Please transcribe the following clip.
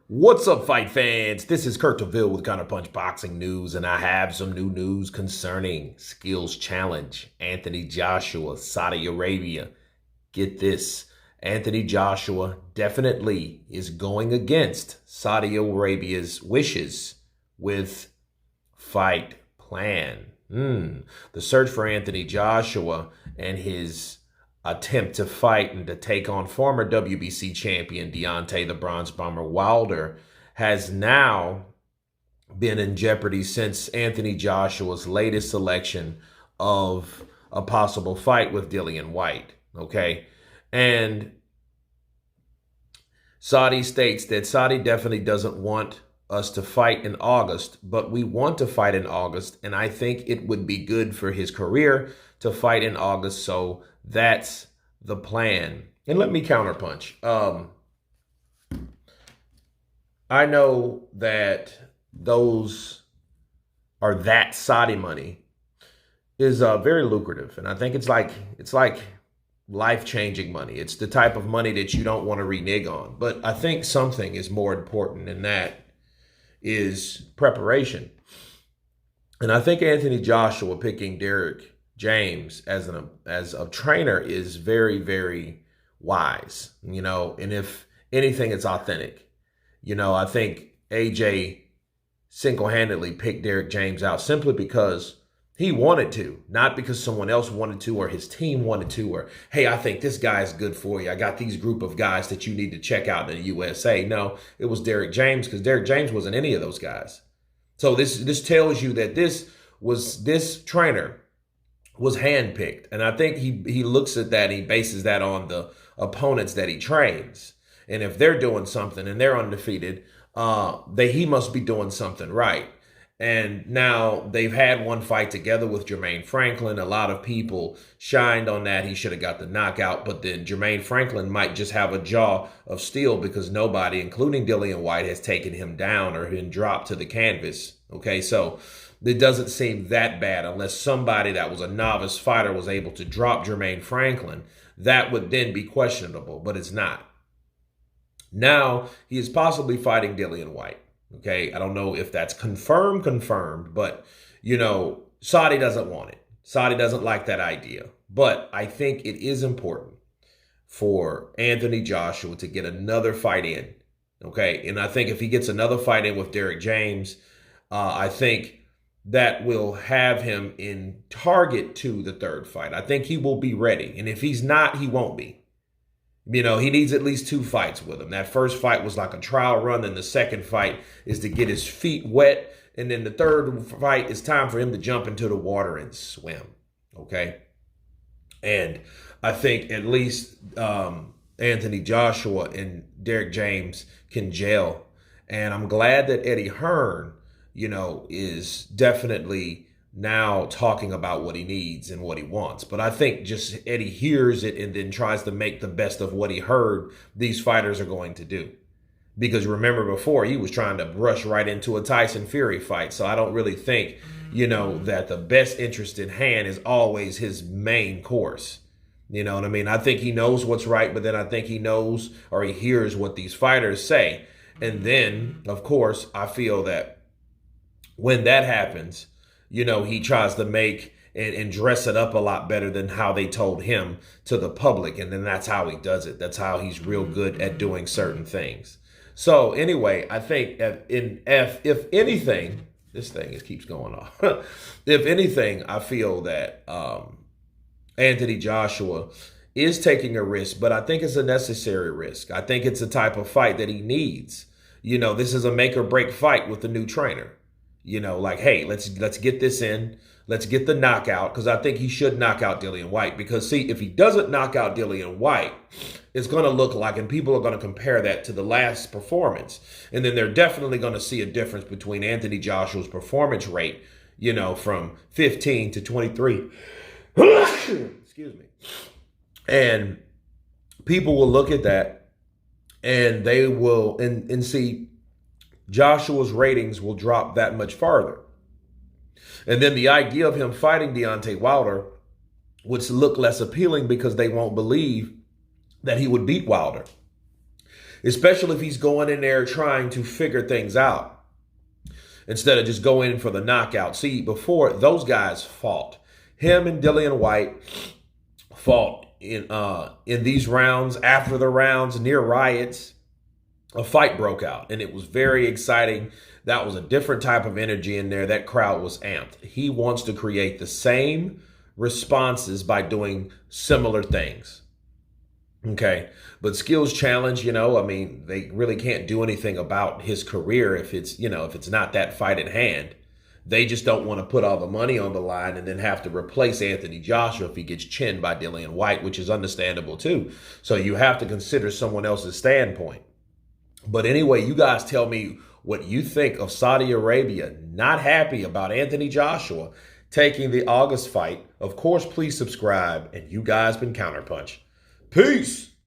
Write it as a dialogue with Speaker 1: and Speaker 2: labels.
Speaker 1: What's up, fight fans? This is Kurt DeVille with Counterpunch Boxing News, and I have some new news concerning Skills Challenge. Anthony Joshua, Saudi Arabia. Get this. Anthony Joshua definitely is going against Saudi Arabia's wishes with fight plan. The search for Anthony Joshua and his attempt to fight and to take on former WBC champion Deontay the Bronze Bomber Wilder has now been in jeopardy since Anthony Joshua's latest selection of a possible fight with Dillian Whyte. Okay. And Saudi states that Saudi definitely doesn't want us to fight in August, but we want to fight in August. And I think it would be good for his career to fight in August. So that's the plan. And let me counterpunch. I know that that Saudi money is very lucrative. And I think it's like life-changing money. It's the type of money that you don't want to renege on. But I think something is more important, and that is preparation. And I think Anthony Joshua picking Derek James as a trainer is very, very wise, and if anything, it's authentic. I think AJ single-handedly picked Derek James out simply because he wanted to, not because someone else wanted to or his team wanted to, or, hey, I think this guy is good for you. I got these group of guys that you need to check out in the USA. No, it was Derek James, because Derek James wasn't any of those guys. So this tells you that this trainer was handpicked. And I think he looks at that, and he bases that on the opponents that he trains. And if they're doing something and they're undefeated, he must be doing something right. And now they've had one fight together with Jermaine Franklin. A lot of people shined on that. He should have got the knockout, but then Jermaine Franklin might just have a jaw of steel because nobody, including Dillian Whyte, has taken him down or been dropped to the canvas. Okay, so it doesn't seem that bad unless somebody that was a novice fighter was able to drop Jermaine Franklin. That would then be questionable, but it's not. Now he is possibly fighting Dillian Whyte. Okay, I don't know if that's confirmed, but, Saudi doesn't want it. Saudi doesn't like that idea. But I think it is important for Anthony Joshua to get another fight in. Okay, and I think if he gets another fight in with Derek James, I think that will have him in target to the third fight. I think he will be ready. And if he's not, he won't be. He needs at least 2 fights with him. That first fight was like a trial run. And the second fight is to get his feet wet. And then the third fight is time for him to jump into the water and swim. Okay. And I think at least Anthony Joshua and Derek James can gel. And I'm glad that Eddie Hearn, is definitely now talking about what he needs and what he wants. But I think just Eddie hears it and then tries to make the best of what he heard these fighters are going to do. Because remember before, he was trying to rush right into a Tyson Fury fight. So I don't really think, that the best interest in hand is always his main course. You know what I mean? I think he knows what's right, but then I think he knows or he hears what these fighters say. And then, of course, I feel that when that happens, he tries to make and dress it up a lot better than how they told him to the public. And then that's how he does it. That's how he's real good at doing certain things. So anyway, I think if anything, this thing keeps going off. If anything, I feel that Anthony Joshua is taking a risk, but I think it's a necessary risk. I think it's a type of fight that he needs. This is a make or break fight with the new trainer. Hey, let's get this in. Let's get the knockout, because I think he should knock out Dillian Whyte. Because, see, if he doesn't knock out Dillian Whyte, it's going to look like, and people are going to compare that to the last performance. And then they're definitely going to see a difference between Anthony Joshua's performance rate, from 15 to 23. Excuse me. And people will look at that and they will, and see, Joshua's ratings will drop that much farther. And then the idea of him fighting Deontay Wilder would look less appealing because they won't believe that he would beat Wilder. especially if he's going in there trying to figure things out instead of just going in for the knockout. See, before, those guys fought. Him and Dillian White fought in these rounds. After the rounds, near riots, a fight broke out, and it was very exciting. That was a different type of energy in there. That crowd was amped. He wants to create the same responses by doing similar things. Okay. But Skills Challenge, I mean, they really can't do anything about his career if it's not that fight at hand. They just don't want to put all the money on the line and then have to replace Anthony Joshua if he gets chinned by Dillian White, which is understandable too. So you have to consider someone else's standpoint. But anyway, you guys tell me what you think of Saudi Arabia not happy about Anthony Joshua taking the August fight. Of course, please subscribe. And you guys been Counterpunch. Peace.